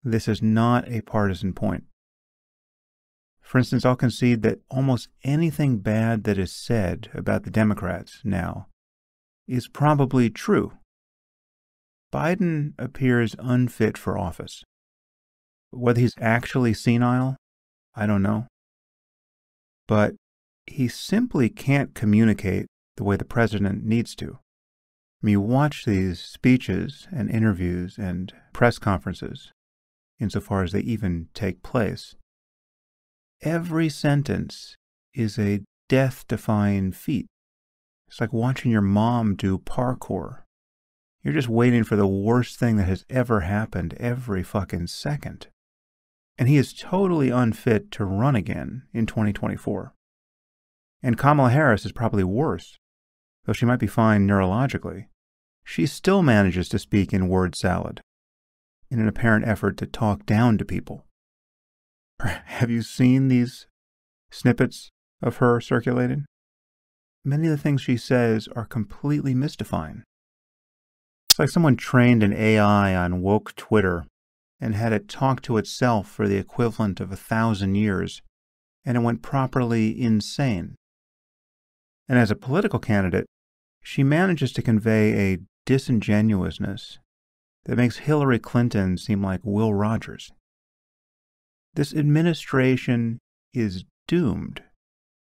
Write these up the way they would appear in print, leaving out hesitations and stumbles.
This is not a partisan point. For instance, I'll concede that almost anything bad that is said about the Democrats now is probably true. Biden appears unfit for office. Whether he's actually senile, I don't know. But he simply can't communicate the way the president needs to. I mean, you watch these speeches and interviews and press conferences, insofar as they even take place. Every sentence is a death-defying feat. It's like watching your mom do parkour. You're just waiting for the worst thing that has ever happened every fucking second. And he is totally unfit to run again in 2024. And Kamala Harris is probably worse. Though she might be fine neurologically, she still manages to speak in word salad in an apparent effort to talk down to people. Have you seen these snippets of her circulating? Many of the things she says are completely mystifying. It's like someone trained an AI on woke Twitter and had it talk to itself for the equivalent of 1,000 years, and it went properly insane. And as a political candidate, she manages to convey a disingenuousness that makes Hillary Clinton seem like Will Rogers. This administration is doomed,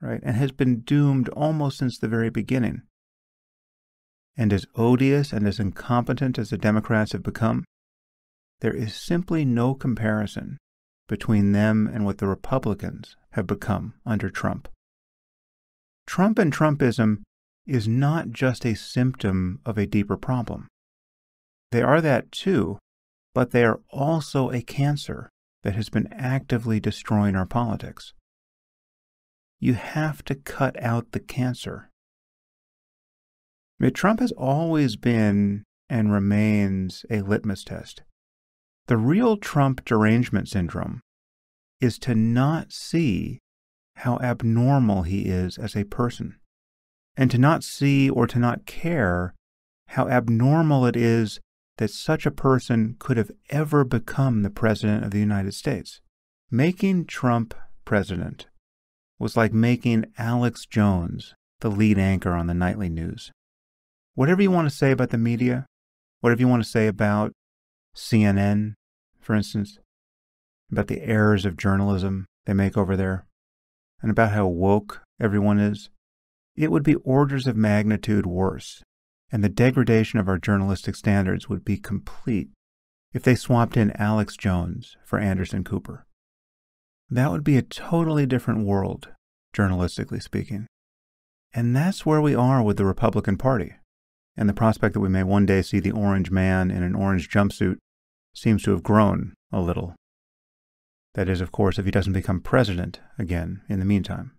right? And has been doomed almost since the very beginning. And as odious and as incompetent as the Democrats have become, there is simply no comparison between them and what the Republicans have become under Trump. Trump and Trumpism is not just a symptom of a deeper problem. They are that too, but they are also a cancer that has been actively destroying our politics. You have to cut out the cancer. Trump has always been and remains a litmus test. The real Trump derangement syndrome is to not see how abnormal he is as a person, and to not see or to not care how abnormal it is that such a person could have ever become the President of the United States. Making Trump president was like making Alex Jones the lead anchor on the nightly news. Whatever you want to say about the media, whatever you want to say about CNN, for instance, about the errors of journalism they make over there, and about how woke everyone is, it would be orders of magnitude worse, and the degradation of our journalistic standards would be complete if they swapped in Alex Jones for Anderson Cooper. That would be a totally different world, journalistically speaking. And that's where we are with the Republican Party, and the prospect that we may one day see the orange man in an orange jumpsuit seems to have grown a little. That is, of course, if he doesn't become president again in the meantime.